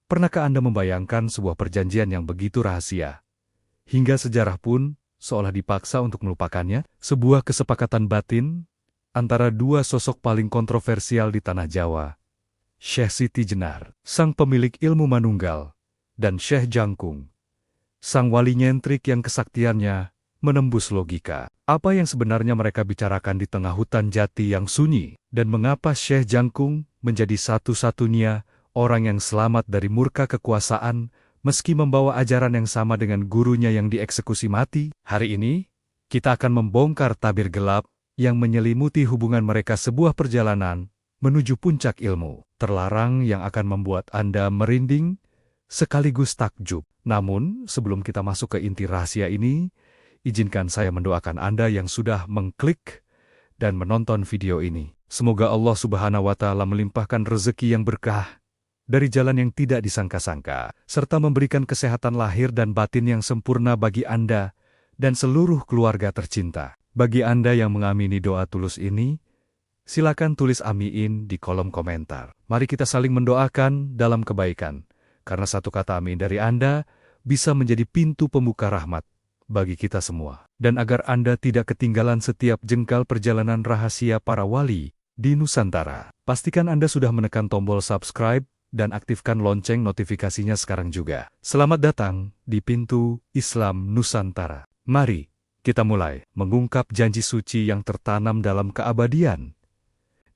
Pernahkah Anda membayangkan sebuah perjanjian yang begitu rahasia? Hingga sejarah pun seolah dipaksa untuk melupakannya, sebuah kesepakatan batin antara dua sosok paling kontroversial di tanah Jawa, Syekh Siti Jenar, sang pemilik ilmu manunggal, dan Syekh Jangkung, sang wali nyentrik yang kesaktiannya menembus logika. Apa yang sebenarnya mereka bicarakan di tengah hutan jati yang sunyi, dan mengapa Syekh Jangkung menjadi satu-satunya orang yang selamat dari murka kekuasaan meski membawa ajaran yang sama dengan gurunya yang dieksekusi mati? Hari ini, kita akan membongkar tabir gelap yang menyelimuti hubungan mereka, sebuah perjalanan menuju puncak ilmu terlarang yang akan membuat Anda merinding sekaligus takjub. Namun, sebelum kita masuk ke inti rahasia ini, izinkan saya mendoakan Anda yang sudah mengklik dan menonton video ini. Semoga Allah Subhanahu wa Ta'ala melimpahkan rezeki yang berkah dari jalan yang tidak disangka-sangka, serta memberikan kesehatan lahir dan batin yang sempurna bagi Anda dan seluruh keluarga tercinta. Bagi Anda yang mengamini doa tulus ini, silakan tulis amin di kolom komentar. Mari kita saling mendoakan dalam kebaikan, karena satu kata amin dari Anda bisa menjadi pintu pembuka rahmat bagi kita semua. Dan agar Anda tidak ketinggalan setiap jengkal perjalanan rahasia para wali di Nusantara, pastikan Anda sudah menekan tombol subscribe dan aktifkan lonceng notifikasinya sekarang juga. Selamat datang di Pintu Islam Nusantara. Mari kita mulai mengungkap janji suci yang tertanam dalam keabadian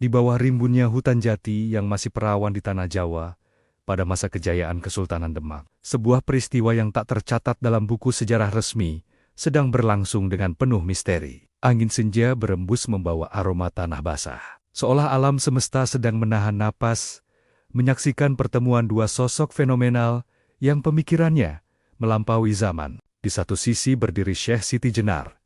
di bawah rimbunnya hutan jati yang masih perawan di tanah Jawa pada masa kejayaan Kesultanan Demak. Sebuah peristiwa yang tak tercatat dalam buku sejarah resmi sedang berlangsung dengan penuh misteri. Angin senja berembus membawa aroma tanah basah, seolah alam semesta sedang menahan napas menyaksikan pertemuan dua sosok fenomenal yang pemikirannya melampaui zaman. Di satu sisi berdiri Syekh Siti Jenar,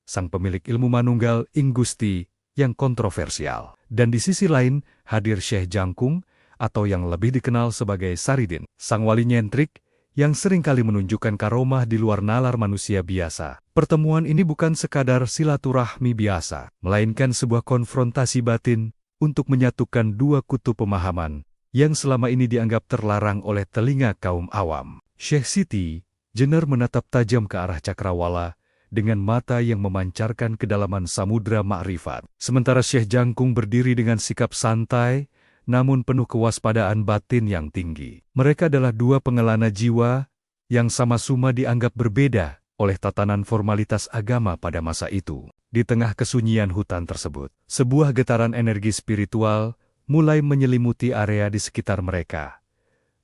sang pemilik ilmu manunggal ing Gusti yang kontroversial. Dan di sisi lain hadir Syekh Jangkung atau yang lebih dikenal sebagai Saridin, sang wali nyentrik yang seringkali menunjukkan karomah di luar nalar manusia biasa. Pertemuan ini bukan sekadar silaturahmi biasa, melainkan sebuah konfrontasi batin untuk menyatukan dua kutub pemahaman yang selama ini dianggap terlarang oleh telinga kaum awam. Syekh Siti Jenar menatap tajam ke arah cakrawala dengan mata yang memancarkan kedalaman samudra ma'rifat. Sementara Syekh Jangkung berdiri dengan sikap santai, namun penuh kewaspadaan batin yang tinggi. Mereka adalah dua pengelana jiwa yang sama-sama dianggap berbeda oleh tatanan formalitas agama pada masa itu. Di tengah kesunyian hutan tersebut, sebuah getaran energi spiritual mulai menyelimuti area di sekitar mereka,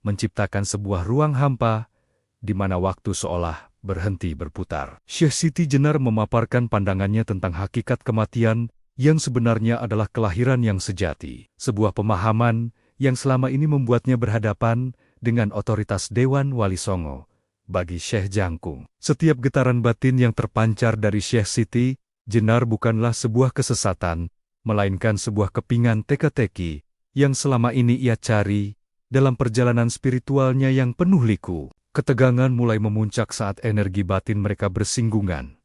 menciptakan sebuah ruang hampa di mana waktu seolah berhenti berputar. Syekh Siti Jenar memaparkan pandangannya tentang hakikat kematian yang sebenarnya adalah kelahiran yang sejati, sebuah pemahaman yang selama ini membuatnya berhadapan dengan otoritas Dewan Wali Songo. Bagi Syekh Jangkung, setiap getaran batin yang terpancar dari Syekh Siti Jenar bukanlah sebuah kesesatan, melainkan sebuah kepingan teka-teki yang selama ini ia cari dalam perjalanan spiritualnya yang penuh liku. Ketegangan mulai memuncak saat energi batin mereka bersinggungan,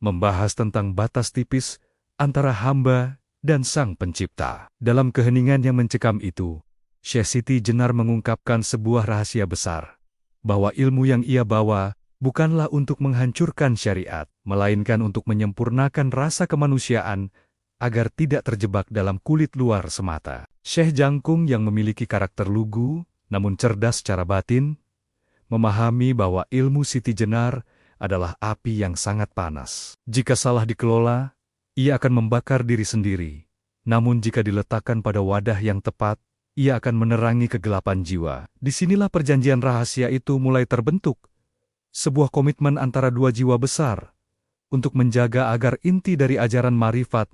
membahas tentang batas tipis antara hamba dan Sang Pencipta. Dalam keheningan yang mencekam itu, Syekh Siti Jenar mengungkapkan sebuah rahasia besar, bahwa ilmu yang ia bawa bukanlah untuk menghancurkan syariat, melainkan untuk menyempurnakan rasa kemanusiaan agar tidak terjebak dalam kulit luar semata. Syekh Jangkung yang memiliki karakter lugu, namun cerdas secara batin, memahami bahwa ilmu Siti Jenar adalah api yang sangat panas. Jika salah dikelola, ia akan membakar diri sendiri. Namun jika diletakkan pada wadah yang tepat, ia akan menerangi kegelapan jiwa. Disinilah perjanjian rahasia itu mulai terbentuk. Sebuah komitmen antara dua jiwa besar untuk menjaga agar inti dari ajaran marifat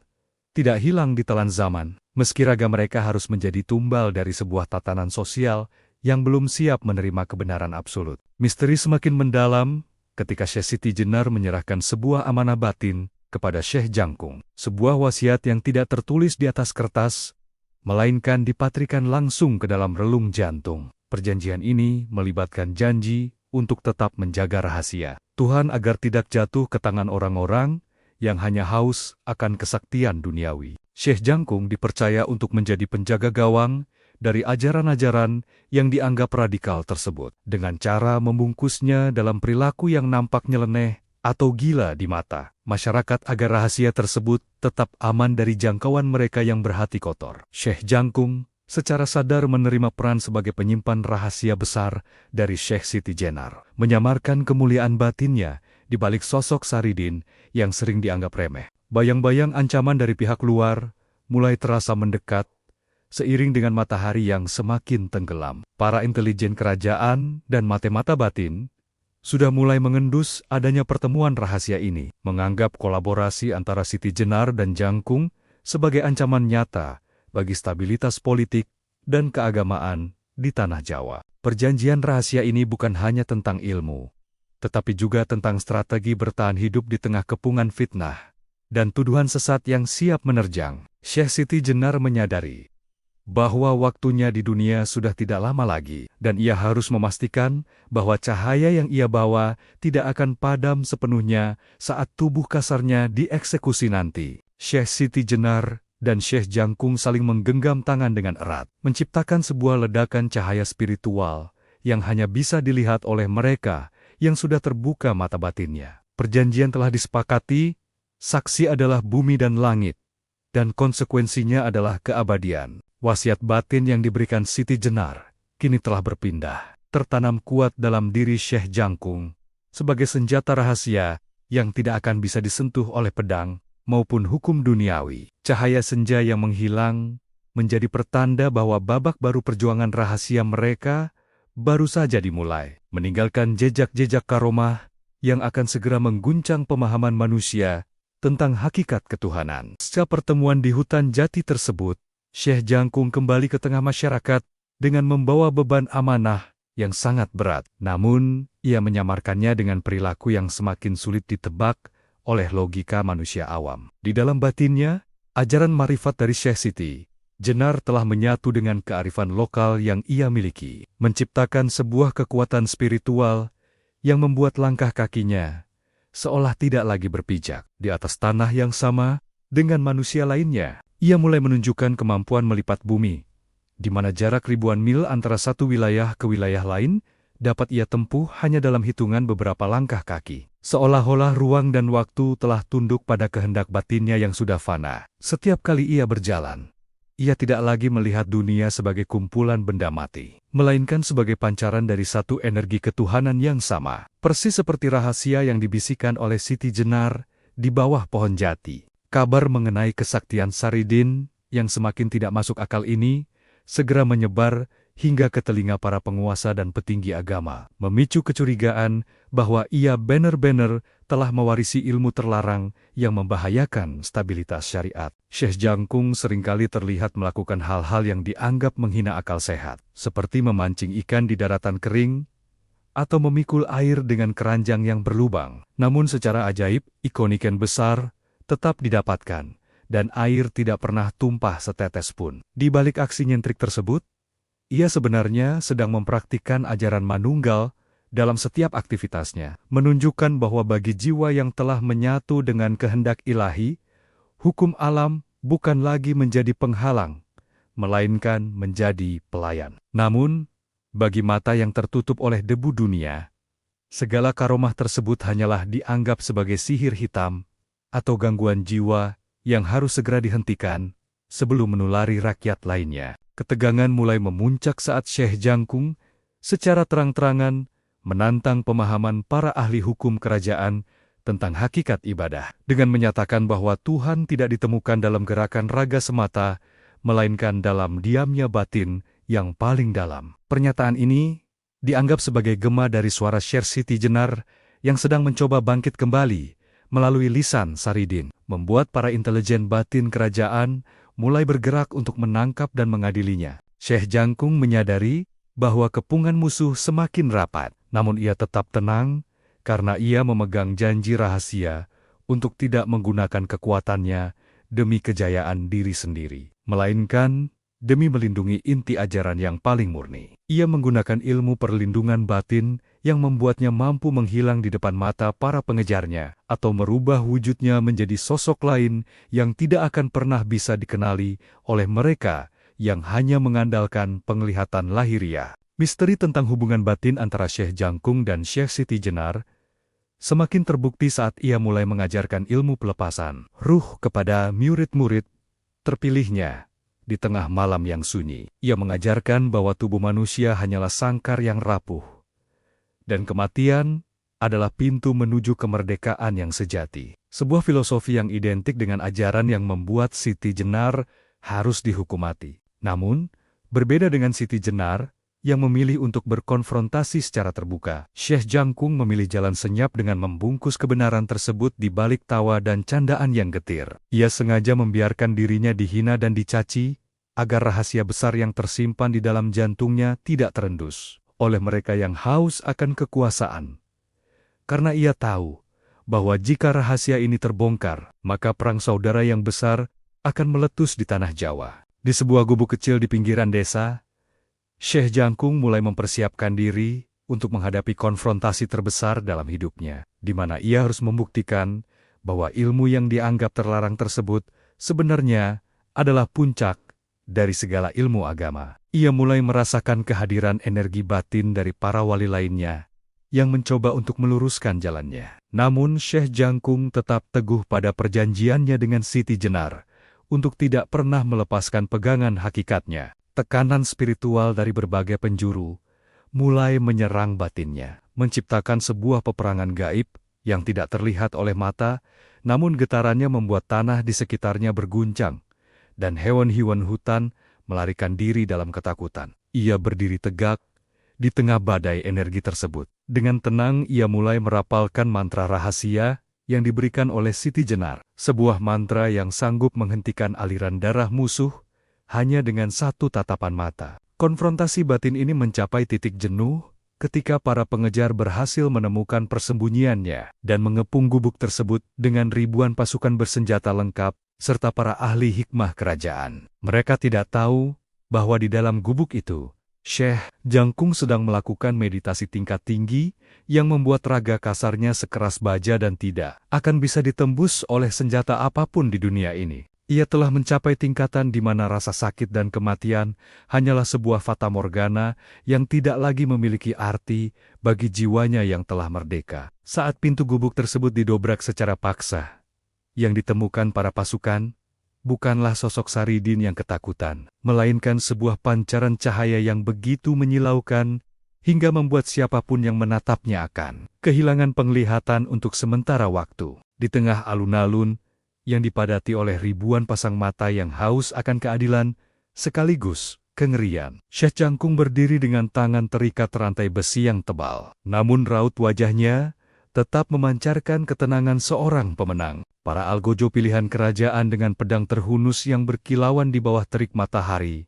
tidak hilang di telan zaman, meski raga mereka harus menjadi tumbal dari sebuah tatanan sosial yang belum siap menerima kebenaran absolut. Misteri semakin mendalam ketika Syekh Siti Jenar menyerahkan sebuah amanah batin kepada Syekh Jangkung, sebuah wasiat yang tidak tertulis di atas kertas, melainkan dipatrikan langsung ke dalam relung jantung. Perjanjian ini melibatkan janji untuk tetap menjaga rahasia Tuhan agar tidak jatuh ke tangan orang-orang yang hanya haus akan kesaktian duniawi. Syekh Jangkung dipercaya untuk menjadi penjaga gawang dari ajaran-ajaran yang dianggap radikal tersebut, dengan cara membungkusnya dalam perilaku yang nampak nyeleneh atau gila di mata masyarakat agar rahasia tersebut tetap aman dari jangkauan mereka yang berhati kotor. Syekh Jangkung secara sadar menerima peran sebagai penyimpan rahasia besar dari Syekh Siti Jenar, menyamarkan kemuliaan batinnya di balik sosok Saridin yang sering dianggap remeh. Bayang-bayang ancaman dari pihak luar mulai terasa mendekat seiring dengan matahari yang semakin tenggelam. Para intelijen kerajaan dan mata-mata batin sudah mulai mengendus adanya pertemuan rahasia ini, menganggap kolaborasi antara Siti Jenar dan Jangkung sebagai ancaman nyata bagi stabilitas politik dan keagamaan di tanah Jawa. Perjanjian rahasia ini bukan hanya tentang ilmu, tetapi juga tentang strategi bertahan hidup di tengah kepungan fitnah dan tuduhan sesat yang siap menerjang. Syekh Siti Jenar menyadari bahwa waktunya di dunia sudah tidak lama lagi, dan ia harus memastikan bahwa cahaya yang ia bawa tidak akan padam sepenuhnya saat tubuh kasarnya dieksekusi nanti. Syekh Siti Jenar dan Syekh Jangkung saling menggenggam tangan dengan erat, menciptakan sebuah ledakan cahaya spiritual yang hanya bisa dilihat oleh mereka yang sudah terbuka mata batinnya. Perjanjian telah disepakati, saksi adalah bumi dan langit, dan konsekuensinya adalah keabadian. Wasiat batin yang diberikan Siti Jenar kini telah berpindah, tertanam kuat dalam diri Syekh Jangkung sebagai senjata rahasia yang tidak akan bisa disentuh oleh pedang maupun hukum duniawi. Cahaya senja yang menghilang menjadi pertanda bahwa babak baru perjuangan rahasia mereka baru saja dimulai, meninggalkan jejak-jejak karomah yang akan segera mengguncang pemahaman manusia tentang hakikat ketuhanan. Setelah pertemuan di hutan jati tersebut, Syekh Jangkung kembali ke tengah masyarakat dengan membawa beban amanah yang sangat berat. Namun, ia menyamarkannya dengan perilaku yang semakin sulit ditebak oleh logika manusia awam. Di dalam batinnya, ajaran marifat dari Syekh Siti Jenar telah menyatu dengan kearifan lokal yang ia miliki, menciptakan sebuah kekuatan spiritual yang membuat langkah kakinya seolah tidak lagi berpijak di atas tanah yang sama dengan manusia lainnya. Ia mulai menunjukkan kemampuan melipat bumi, di mana jarak ribuan mil antara satu wilayah ke wilayah lain dapat ia tempuh hanya dalam hitungan beberapa langkah kaki. Seolah-olah ruang dan waktu telah tunduk pada kehendak batinnya yang sudah fana. Setiap kali ia berjalan, ia tidak lagi melihat dunia sebagai kumpulan benda mati, melainkan sebagai pancaran dari satu energi ketuhanan yang sama. Persis seperti rahasia yang dibisikkan oleh Siti Jenar di bawah pohon jati. Kabar mengenai kesaktian Saridin yang semakin tidak masuk akal ini segera menyebar hingga ke telinga para penguasa dan petinggi agama, memicu kecurigaan bahwa ia benar-benar telah mewarisi ilmu terlarang yang membahayakan stabilitas syariat. Syekh Jangkung seringkali terlihat melakukan hal-hal yang dianggap menghina akal sehat, seperti memancing ikan di daratan kering atau memikul air dengan keranjang yang berlubang. Namun secara ajaib, ikan besar tetap didapatkan, dan air tidak pernah tumpah setetes pun. Di balik aksi nyentrik tersebut, ia sebenarnya sedang mempraktikkan ajaran manunggal dalam setiap aktivitasnya, menunjukkan bahwa bagi jiwa yang telah menyatu dengan kehendak ilahi, hukum alam bukan lagi menjadi penghalang, melainkan menjadi pelayan. Namun, bagi mata yang tertutup oleh debu dunia, segala karomah tersebut hanyalah dianggap sebagai sihir hitam atau gangguan jiwa yang harus segera dihentikan sebelum menulari rakyat lainnya. Ketegangan mulai memuncak saat Syekh Jangkung secara terang-terangan menantang pemahaman para ahli hukum kerajaan tentang hakikat ibadah, dengan menyatakan bahwa Tuhan tidak ditemukan dalam gerakan raga semata, melainkan dalam diamnya batin yang paling dalam. Pernyataan ini dianggap sebagai gema dari suara Syekh Siti Jenar yang sedang mencoba bangkit kembali melalui lisan Saridin, membuat para intelijen batin kerajaan mulai bergerak untuk menangkap dan mengadilinya. Syekh Jangkung menyadari bahwa kepungan musuh semakin rapat, namun ia tetap tenang karena ia memegang janji rahasia untuk tidak menggunakan kekuatannya demi kejayaan diri sendiri, melainkan demi melindungi inti ajaran yang paling murni. Ia menggunakan ilmu perlindungan batin yang membuatnya mampu menghilang di depan mata para pengejarnya, atau merubah wujudnya menjadi sosok lain yang tidak akan pernah bisa dikenali oleh mereka yang hanya mengandalkan penglihatan lahiriah. Misteri tentang hubungan batin antara Syekh Jangkung dan Syekh Siti Jenar semakin terbukti saat ia mulai mengajarkan ilmu pelepasan ruh kepada murid-murid terpilihnya. Di tengah malam yang sunyi, ia mengajarkan bahwa tubuh manusia hanyalah sangkar yang rapuh, dan kematian adalah pintu menuju kemerdekaan yang sejati. Sebuah filosofi yang identik dengan ajaran yang membuat Siti Jenar harus dihukum mati. Namun, berbeda dengan Siti Jenar yang memilih untuk berkonfrontasi secara terbuka, Syekh Jangkung memilih jalan senyap dengan membungkus kebenaran tersebut di balik tawa dan candaan yang getir. Ia sengaja membiarkan dirinya dihina dan dicaci, agar rahasia besar yang tersimpan di dalam jantungnya tidak terendus oleh mereka yang haus akan kekuasaan. Karena ia tahu bahwa jika rahasia ini terbongkar, maka perang saudara yang besar akan meletus di tanah Jawa. Di sebuah gubuk kecil di pinggiran desa, Syekh Jangkung mulai mempersiapkan diri untuk menghadapi konfrontasi terbesar dalam hidupnya, di mana ia harus membuktikan bahwa ilmu yang dianggap terlarang tersebut sebenarnya adalah puncak dari segala ilmu agama. Ia mulai merasakan kehadiran energi batin dari para wali lainnya yang mencoba untuk meluruskan jalannya. Namun Syekh Jangkung tetap teguh pada perjanjiannya dengan Siti Jenar untuk tidak pernah melepaskan pegangan hakikatnya. Tekanan spiritual dari berbagai penjuru mulai menyerang batinnya, menciptakan sebuah peperangan gaib yang tidak terlihat oleh mata, namun getarannya membuat tanah di sekitarnya berguncang, dan hewan-hewan hutan melarikan diri dalam ketakutan. Ia berdiri tegak di tengah badai energi tersebut. Dengan tenang ia mulai merapalkan mantra rahasia yang diberikan oleh Siti Jenar, sebuah mantra yang sanggup menghentikan aliran darah musuh hanya dengan satu tatapan mata. Konfrontasi batin ini mencapai titik jenuh ketika para pengejar berhasil menemukan persembunyiannya dan mengepung gubuk tersebut dengan ribuan pasukan bersenjata lengkap serta para ahli hikmah kerajaan. Mereka tidak tahu bahwa di dalam gubuk itu, Syekh Jangkung sedang melakukan meditasi tingkat tinggi yang membuat raga kasarnya sekeras baja dan tidak akan bisa ditembus oleh senjata apapun di dunia ini. Ia telah mencapai tingkatan di mana rasa sakit dan kematian hanyalah sebuah fata morgana yang tidak lagi memiliki arti bagi jiwanya yang telah merdeka. Saat pintu gubuk tersebut didobrak secara paksa, yang ditemukan para pasukan bukanlah sosok Saridin yang ketakutan, melainkan sebuah pancaran cahaya yang begitu menyilaukan hingga membuat siapapun yang menatapnya akan kehilangan penglihatan untuk sementara waktu. Di tengah alun-alun yang dipadati oleh ribuan pasang mata yang haus akan keadilan, sekaligus kengerian, Syekh Jangkung berdiri dengan tangan terikat rantai besi yang tebal. Namun raut wajahnya tetap memancarkan ketenangan seorang pemenang. Para algojo pilihan kerajaan dengan pedang terhunus yang berkilauan di bawah terik matahari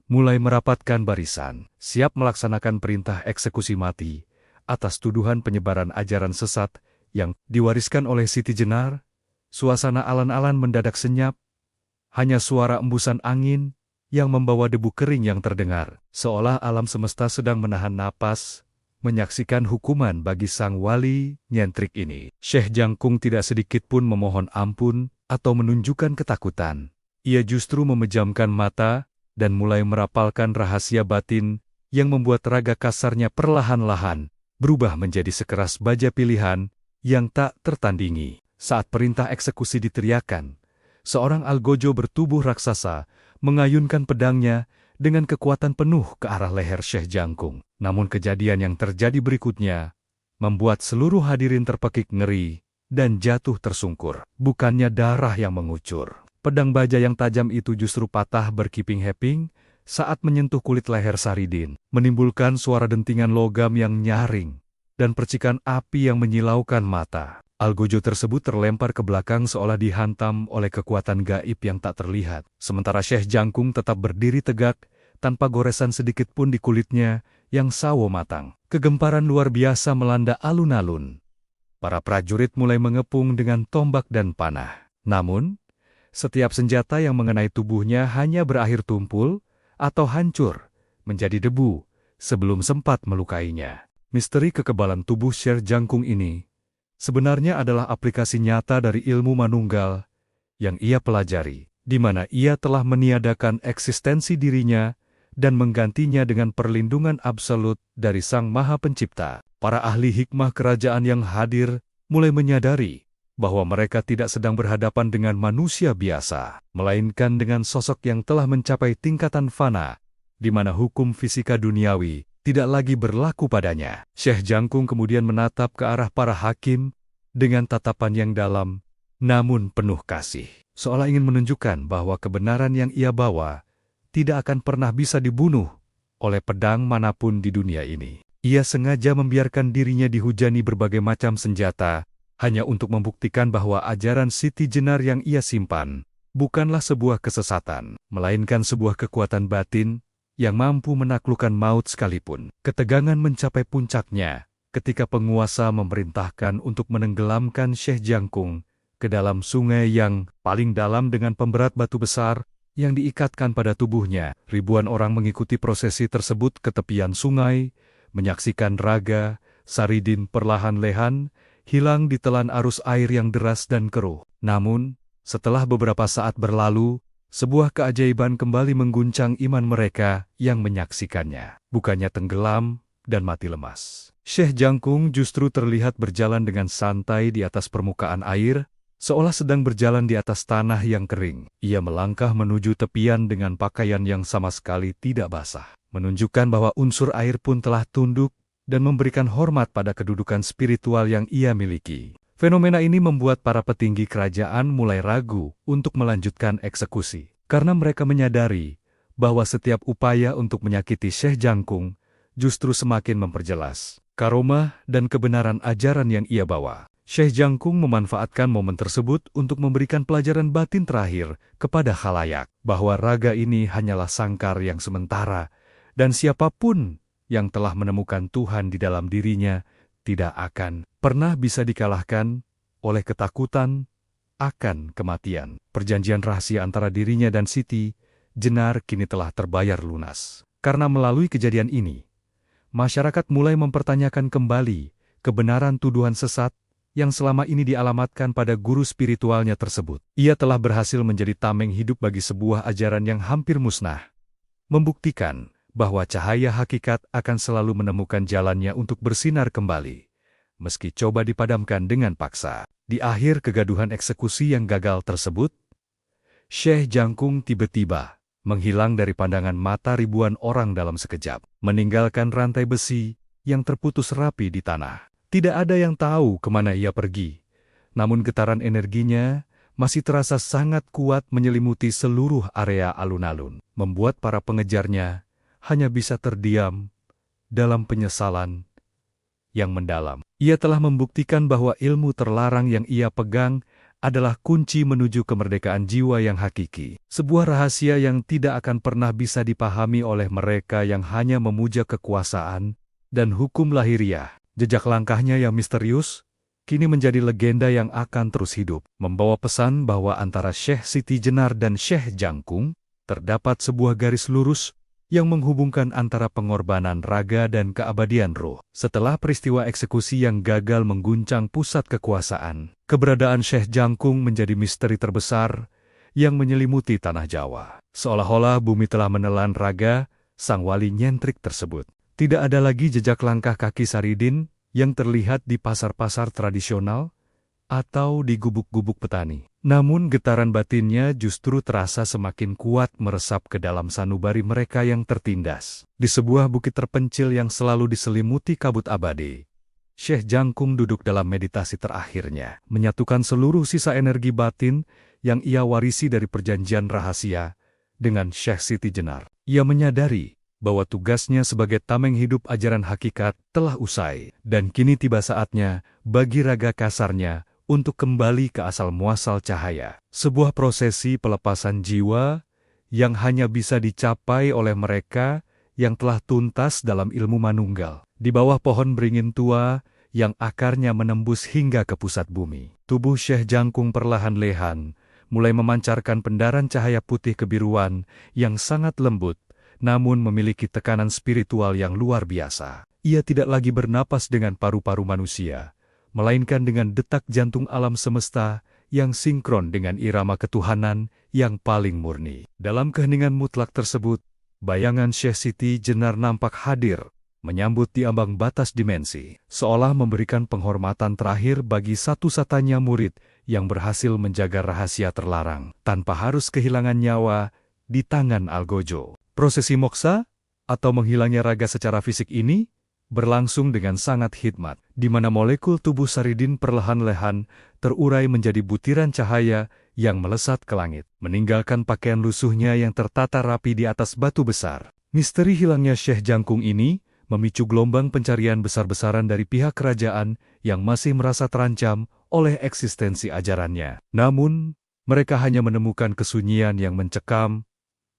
mulai merapatkan barisan, siap melaksanakan perintah eksekusi mati atas tuduhan penyebaran ajaran sesat yang diwariskan oleh Siti Jenar. Suasana alan-alan mendadak senyap, hanya suara embusan angin yang membawa debu kering yang terdengar, seolah alam semesta sedang menahan napas, menyaksikan hukuman bagi sang wali nyentrik ini. Syekh Jangkung tidak sedikit pun memohon ampun atau menunjukkan ketakutan. Ia justru memejamkan mata dan mulai merapalkan rahasia batin yang membuat raga kasarnya perlahan-lahan berubah menjadi sekeras baja pilihan yang tak tertandingi. Saat perintah eksekusi diteriakan, seorang algojo bertubuh raksasa mengayunkan pedangnya dengan kekuatan penuh ke arah leher Syekh Jangkung. Namun kejadian yang terjadi berikutnya membuat seluruh hadirin terpekik ngeri dan jatuh tersungkur. Bukannya darah yang mengucur, pedang baja yang tajam itu justru patah berkiping-heping saat menyentuh kulit leher Saridin, menimbulkan suara dentingan logam yang nyaring dan percikan api yang menyilaukan mata. Algojo tersebut terlempar ke belakang seolah dihantam oleh kekuatan gaib yang tak terlihat. Sementara Syekh Jangkung tetap berdiri tegak, tanpa goresan sedikit pun di kulitnya yang sawo matang. Kegemparan luar biasa melanda alun-alun. Para prajurit mulai mengepung dengan tombak dan panah. Namun, setiap senjata yang mengenai tubuhnya hanya berakhir tumpul atau hancur menjadi debu sebelum sempat melukainya. Misteri kekebalan tubuh Syekh Jangkung ini sebenarnya adalah aplikasi nyata dari ilmu manunggal yang ia pelajari di mana ia telah meniadakan eksistensi dirinya dan menggantinya dengan perlindungan absolut dari Sang Maha Pencipta. Para ahli hikmah kerajaan yang hadir mulai menyadari bahwa mereka tidak sedang berhadapan dengan manusia biasa, melainkan dengan sosok yang telah mencapai tingkatan fana, di mana hukum fisika duniawi tidak lagi berlaku padanya. Syekh Jangkung kemudian menatap ke arah para hakim dengan tatapan yang dalam, namun penuh kasih, seolah ingin menunjukkan bahwa kebenaran yang ia bawa tidak akan pernah bisa dibunuh oleh pedang manapun di dunia ini. Ia sengaja membiarkan dirinya dihujani berbagai macam senjata, hanya untuk membuktikan bahwa ajaran Siti Jenar yang ia simpan bukanlah sebuah kesesatan, melainkan sebuah kekuatan batin yang mampu menaklukkan maut sekalipun. Ketegangan mencapai puncaknya ketika penguasa memerintahkan untuk menenggelamkan Syekh Jangkung ke dalam sungai yang paling dalam dengan pemberat batu besar yang diikatkan pada tubuhnya. Ribuan orang mengikuti prosesi tersebut ke tepian sungai, menyaksikan Raga Saridin perlahan-lahan hilang di telan arus air yang deras dan keruh. Namun, setelah beberapa saat berlalu, sebuah keajaiban kembali mengguncang iman mereka yang menyaksikannya. Bukannya tenggelam dan mati lemas, Syekh Jangkung justru terlihat berjalan dengan santai di atas permukaan air, seolah sedang berjalan di atas tanah yang kering. Ia melangkah menuju tepian dengan pakaian yang sama sekali tidak basah, menunjukkan bahwa unsur air pun telah tunduk dan memberikan hormat pada kedudukan spiritual yang ia miliki. Fenomena ini membuat para petinggi kerajaan mulai ragu untuk melanjutkan eksekusi, karena mereka menyadari bahwa setiap upaya untuk menyakiti Syekh Jangkung justru semakin memperjelas karomah dan kebenaran ajaran yang ia bawa. Syekh Jangkung memanfaatkan momen tersebut untuk memberikan pelajaran batin terakhir kepada khalayak, bahwa raga ini hanyalah sangkar yang sementara, dan siapapun yang telah menemukan Tuhan di dalam dirinya tidak akan pernah bisa dikalahkan oleh ketakutan akan kematian. Perjanjian rahasia antara dirinya dan Siti Jenar kini telah terbayar lunas. Karena melalui kejadian ini, masyarakat mulai mempertanyakan kembali kebenaran tuduhan sesat yang selama ini dialamatkan pada guru spiritualnya tersebut. Ia telah berhasil menjadi tameng hidup bagi sebuah ajaran yang hampir musnah, membuktikan bahwa cahaya hakikat akan selalu menemukan jalannya untuk bersinar kembali, meski coba dipadamkan dengan paksa. Di akhir kegaduhan eksekusi yang gagal tersebut, Syekh Jangkung tiba-tiba menghilang dari pandangan mata ribuan orang dalam sekejap, meninggalkan rantai besi yang terputus rapi di tanah. Tidak ada yang tahu kemana ia pergi, namun getaran energinya masih terasa sangat kuat menyelimuti seluruh area alun-alun, membuat para pengejarnya hanya bisa terdiam dalam penyesalan yang mendalam. Ia telah membuktikan bahwa ilmu terlarang yang ia pegang adalah kunci menuju kemerdekaan jiwa yang hakiki. Sebuah rahasia yang tidak akan pernah bisa dipahami oleh mereka yang hanya memuja kekuasaan dan hukum lahiriah. Jejak langkahnya yang misterius kini menjadi legenda yang akan terus hidup, membawa pesan bahwa antara Syekh Siti Jenar dan Syekh Jangkung terdapat sebuah garis lurus yang menghubungkan antara pengorbanan raga dan keabadian roh. Setelah peristiwa eksekusi yang gagal mengguncang pusat kekuasaan, keberadaan Syekh Jangkung menjadi misteri terbesar yang menyelimuti tanah Jawa. Seolah-olah bumi telah menelan raga sang wali nyentrik tersebut. Tidak ada lagi jejak langkah kaki Saridin yang terlihat di pasar-pasar tradisional atau di gubuk-gubuk petani. Namun getaran batinnya justru terasa semakin kuat meresap ke dalam sanubari mereka yang tertindas. Di sebuah bukit terpencil yang selalu diselimuti kabut abadi, Syekh Jangkung duduk dalam meditasi terakhirnya, menyatukan seluruh sisa energi batin yang ia warisi dari perjanjian rahasia dengan Syekh Siti Jenar. Ia menyadari bahwa tugasnya sebagai tameng hidup ajaran hakikat telah usai, dan kini tiba saatnya bagi raga kasarnya untuk kembali ke asal-muasal cahaya. Sebuah prosesi pelepasan jiwa yang hanya bisa dicapai oleh mereka yang telah tuntas dalam ilmu manunggal. Di bawah pohon beringin tua yang akarnya menembus hingga ke pusat bumi, tubuh Syekh Jangkung perlahan-lahan mulai memancarkan pendaran cahaya putih kebiruan yang sangat lembut, namun memiliki tekanan spiritual yang luar biasa. Ia tidak lagi bernapas dengan paru-paru manusia, melainkan dengan detak jantung alam semesta yang sinkron dengan irama ketuhanan yang paling murni. Dalam keheningan mutlak tersebut, bayangan Syekh Siti Jenar nampak hadir, menyambut di ambang batas dimensi, seolah memberikan penghormatan terakhir bagi satu-satunya murid yang berhasil menjaga rahasia terlarang, tanpa harus kehilangan nyawa di tangan Algojo. Prosesi moksa, atau menghilangnya raga secara fisik ini, berlangsung dengan sangat hikmat, di mana molekul tubuh Saridin perlahan-lahan terurai menjadi butiran cahaya yang melesat ke langit, meninggalkan pakaian lusuhnya yang tertata rapi di atas batu besar. Misteri hilangnya Syekh Jangkung ini memicu gelombang pencarian besar-besaran dari pihak kerajaan yang masih merasa terancam oleh eksistensi ajarannya. Namun, mereka hanya menemukan kesunyian yang mencekam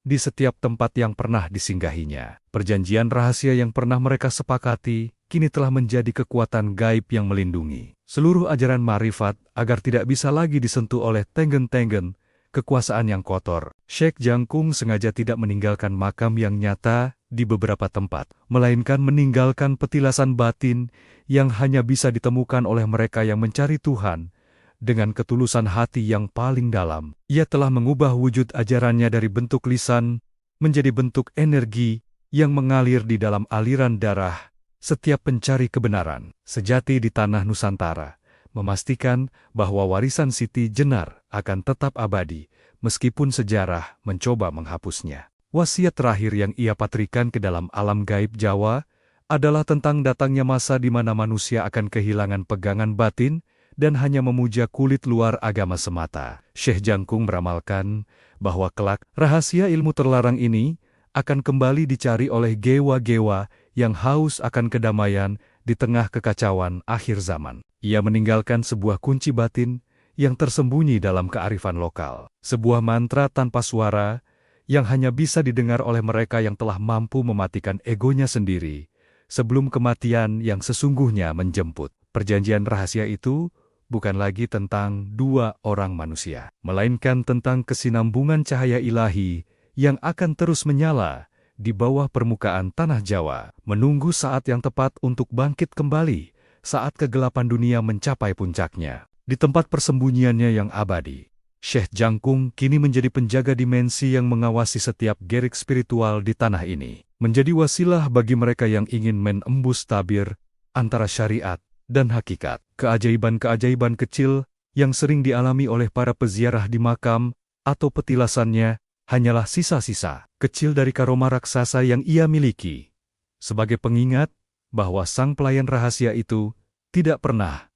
di setiap tempat yang pernah disinggahinya. Perjanjian rahasia yang pernah mereka sepakati kini telah menjadi kekuatan gaib yang melindungi seluruh ajaran Ma'rifat agar tidak bisa lagi disentuh oleh tenggen-tenggen kekuasaan yang kotor. Syekh Jangkung sengaja tidak meninggalkan makam yang nyata di beberapa tempat, melainkan meninggalkan petilasan batin yang hanya bisa ditemukan oleh mereka yang mencari Tuhan dengan ketulusan hati yang paling dalam. Ia telah mengubah wujud ajarannya dari bentuk lisan menjadi bentuk energi yang mengalir di dalam aliran darah setiap pencari kebenaran sejati di tanah Nusantara, memastikan bahwa warisan Siti Jenar akan tetap abadi meskipun sejarah mencoba menghapusnya. Wasiat terakhir yang ia patrikan ke dalam alam gaib Jawa adalah tentang datangnya masa di mana manusia akan kehilangan pegangan batin dan hanya memuja kulit luar agama semata. Syekh Jangkung meramalkan bahwa kelak rahasia ilmu terlarang ini akan kembali dicari oleh gewa-gewa yang haus akan kedamaian di tengah kekacauan akhir zaman. Ia meninggalkan sebuah kunci batin yang tersembunyi dalam kearifan lokal, sebuah mantra tanpa suara yang hanya bisa didengar oleh mereka yang telah mampu mematikan egonya sendiri sebelum kematian yang sesungguhnya menjemput. Perjanjian rahasia itu bukan lagi tentang dua orang manusia, melainkan tentang kesinambungan cahaya ilahi yang akan terus menyala di bawah permukaan tanah Jawa, menunggu saat yang tepat untuk bangkit kembali saat kegelapan dunia mencapai puncaknya. Di tempat persembunyiannya yang abadi, Syekh Jangkung kini menjadi penjaga dimensi yang mengawasi setiap gerik spiritual di tanah ini, menjadi wasilah bagi mereka yang ingin menembus tabir antara syariat dan hakikat. Keajaiban-keajaiban kecil yang sering dialami oleh para peziarah di makam atau petilasannya hanyalah sisa-sisa kecil dari karoma raksasa yang ia miliki, sebagai pengingat bahwa sang pelayan rahasia itu tidak pernah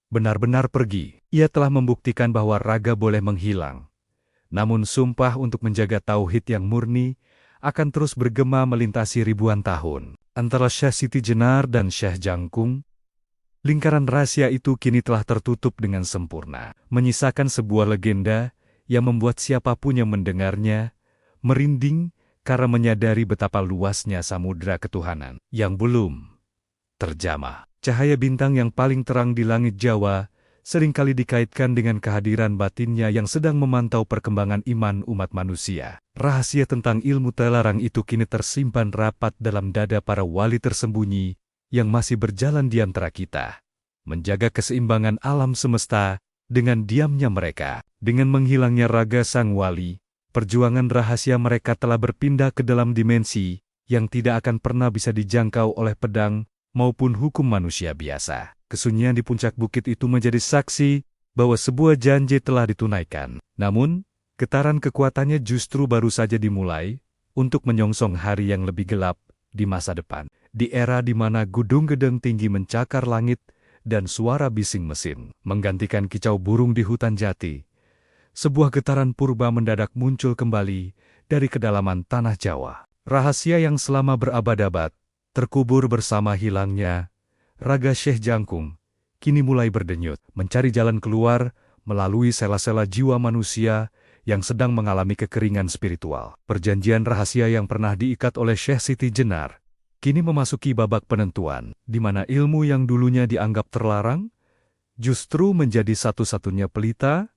benar-benar pergi. Ia telah membuktikan bahwa raga boleh menghilang, namun sumpah untuk menjaga tauhid yang murni akan terus bergema melintasi ribuan tahun. Antara Syekh Siti Jenar dan Syekh Jangkung, lingkaran rahasia itu kini telah tertutup dengan sempurna, menyisakan sebuah legenda yang membuat siapapun yang mendengarnya merinding karena menyadari betapa luasnya samudera ketuhanan yang belum terjamah. Cahaya bintang yang paling terang di langit Jawa seringkali dikaitkan dengan kehadiran batinnya yang sedang memantau perkembangan iman umat manusia. Rahasia tentang ilmu terlarang itu kini tersimpan rapat dalam dada para wali tersembunyi yang masih berjalan di antara kita, menjaga keseimbangan alam semesta dengan diamnya mereka. Dengan menghilangnya raga sang wali, perjuangan rahasia mereka telah berpindah ke dalam dimensi yang tidak akan pernah bisa dijangkau oleh pedang maupun hukum manusia biasa. Kesunyian di puncak bukit itu menjadi saksi bahwa sebuah janji telah ditunaikan. Namun, getaran kekuatannya justru baru saja dimulai untuk menyongsong hari yang lebih gelap di masa depan. Di era di mana gedung-gedung tinggi mencakar langit dan suara bising mesin menggantikan kicau burung di hutan jati, sebuah getaran purba mendadak muncul kembali dari kedalaman tanah Jawa. Rahasia yang selama berabad-abad terkubur bersama hilangnya raga Syekh Jangkung kini mulai berdenyut, mencari jalan keluar melalui sela-sela jiwa manusia yang sedang mengalami kekeringan spiritual. Perjanjian rahasia yang pernah diikat oleh Syekh Siti Jenar kini memasuki babak penentuan, di mana ilmu yang dulunya dianggap terlarang justru menjadi satu-satunya pelita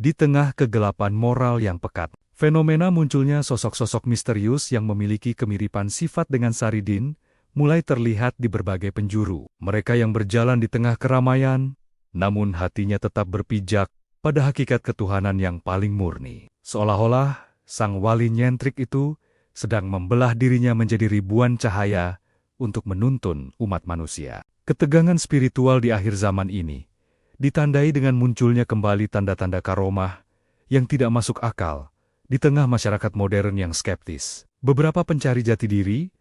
di tengah kegelapan moral yang pekat. Fenomena munculnya sosok-sosok misterius yang memiliki kemiripan sifat dengan Saridin mulai terlihat di berbagai penjuru. Mereka yang berjalan di tengah keramaian, namun hatinya tetap berpijak pada hakikat ketuhanan yang paling murni. Seolah-olah sang wali nyentrik itu sedang membelah dirinya menjadi ribuan cahaya untuk menuntun umat manusia. Ketegangan spiritual di akhir zaman ini ditandai dengan munculnya kembali tanda-tanda karomah yang tidak masuk akal di tengah masyarakat modern yang skeptis. Beberapa pencari jati diri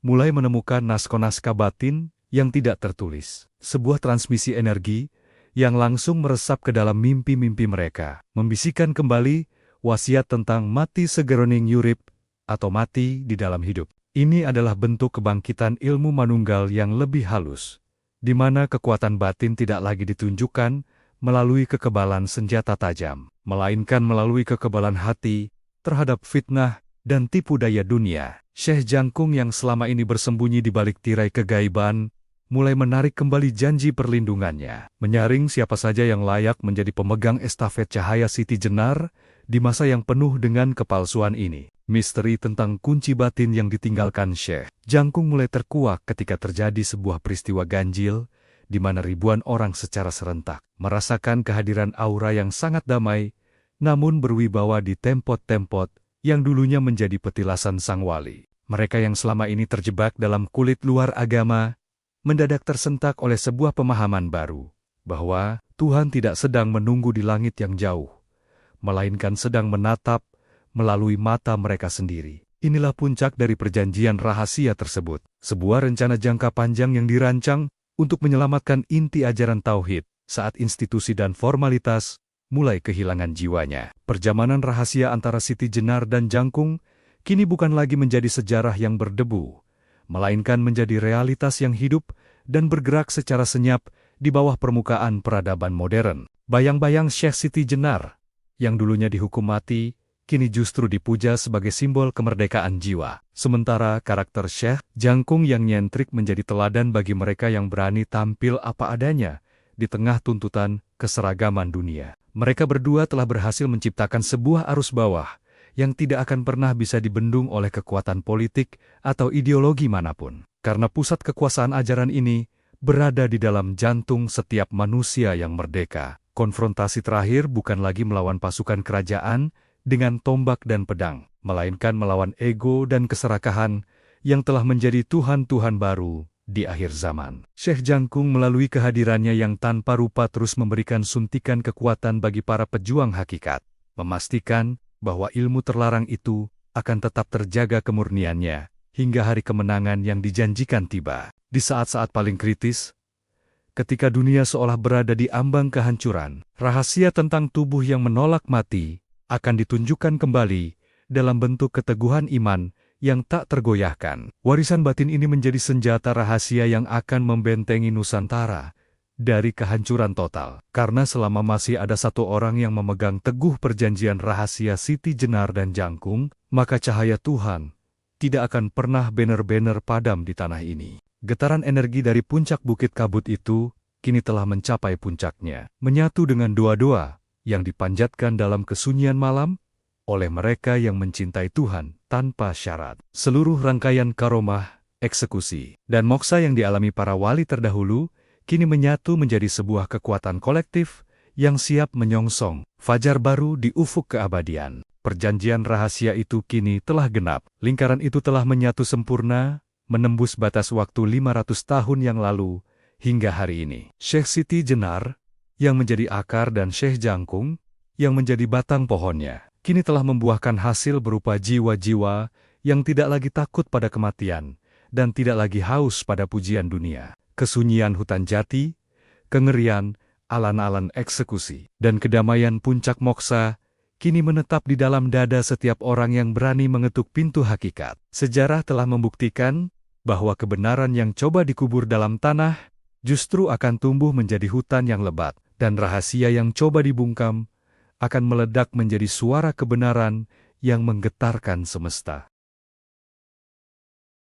mulai menemukan naskah-naskah batin yang tidak tertulis. Sebuah transmisi energi yang langsung meresap ke dalam mimpi-mimpi mereka, membisikkan kembali wasiat tentang mati segeroning urip atau mati di dalam hidup. Ini adalah bentuk kebangkitan ilmu manunggal yang lebih halus, di mana kekuatan batin tidak lagi ditunjukkan melalui kekebalan senjata tajam, melainkan melalui kekebalan hati terhadap fitnah dan tipu daya dunia. Syekh Jangkung yang selama ini bersembunyi di balik tirai kegaiban, mulai menarik kembali janji perlindungannya, menyaring siapa saja yang layak menjadi pemegang estafet cahaya Siti Jenar di masa yang penuh dengan kepalsuan ini. Misteri tentang kunci batin yang ditinggalkan Syekh Jangkung mulai terkuak ketika terjadi sebuah peristiwa ganjil, di mana ribuan orang secara serentak merasakan kehadiran aura yang sangat damai, namun berwibawa di tempot-tempot yang dulunya menjadi petilasan sang wali. Mereka yang selama ini terjebak dalam kulit luar agama, mendadak tersentak oleh sebuah pemahaman baru, bahwa Tuhan tidak sedang menunggu di langit yang jauh, melainkan sedang menatap melalui mata mereka sendiri. Inilah puncak dari perjanjian rahasia tersebut, sebuah rencana jangka panjang yang dirancang untuk menyelamatkan inti ajaran tauhid saat institusi dan formalitas mulai kehilangan jiwanya. Perjamanan rahasia antara Siti Jenar dan Jangkung kini bukan lagi menjadi sejarah yang berdebu, melainkan menjadi realitas yang hidup dan bergerak secara senyap di bawah permukaan peradaban modern. Bayang-bayang Syekh Siti Jenar, yang dulunya dihukum mati, kini justru dipuja sebagai simbol kemerdekaan jiwa. Sementara karakter Syekh Jangkung yang nyentrik menjadi teladan bagi mereka yang berani tampil apa adanya di tengah tuntutan keseragaman dunia. Mereka berdua telah berhasil menciptakan sebuah arus bawah yang tidak akan pernah bisa dibendung oleh kekuatan politik atau ideologi manapun. Karena pusat kekuasaan ajaran ini berada di dalam jantung setiap manusia yang merdeka. Konfrontasi terakhir bukan lagi melawan pasukan kerajaan dengan tombak dan pedang, melainkan melawan ego dan keserakahan yang telah menjadi tuhan-tuhan baru di akhir zaman. Syekh Jangkung melalui kehadirannya yang tanpa rupa terus memberikan suntikan kekuatan bagi para pejuang hakikat, memastikan bahwa ilmu terlarang itu akan tetap terjaga kemurniannya hingga hari kemenangan yang dijanjikan tiba. Di saat-saat paling kritis, ketika dunia seolah berada di ambang kehancuran, rahasia tentang tubuh yang menolak mati akan ditunjukkan kembali dalam bentuk keteguhan iman yang tak tergoyahkan. Warisan batin ini menjadi senjata rahasia yang akan membentengi Nusantara dari kehancuran total. Karena selama masih ada satu orang yang memegang teguh perjanjian rahasia Siti Jenar dan Jangkung, maka cahaya Tuhan tidak akan pernah benar-benar padam di tanah ini. Getaran energi dari puncak Bukit Kabut itu kini telah mencapai puncaknya, menyatu dengan doa-doa yang dipanjatkan dalam kesunyian malam oleh mereka yang mencintai Tuhan tanpa syarat. Seluruh rangkaian karomah, eksekusi, dan moksa yang dialami para wali terdahulu kini menyatu menjadi sebuah kekuatan kolektif yang siap menyongsong fajar baru di ufuk keabadian. Perjanjian rahasia itu kini telah genap. Lingkaran itu telah menyatu sempurna, menembus batas waktu 500 tahun yang lalu hingga hari ini. Syekh Siti Jenar yang menjadi akar dan Syekh Jangkung yang menjadi batang pohonnya, kini telah membuahkan hasil berupa jiwa-jiwa yang tidak lagi takut pada kematian dan tidak lagi haus pada pujian dunia. Kesunyian hutan jati, kengerian, alan-alan eksekusi, dan kedamaian puncak moksa kini menetap di dalam dada setiap orang yang berani mengetuk pintu hakikat. Sejarah telah membuktikan bahwa kebenaran yang coba dikubur dalam tanah justru akan tumbuh menjadi hutan yang lebat, dan rahasia yang coba dibungkam akan meledak menjadi suara kebenaran yang menggetarkan semesta.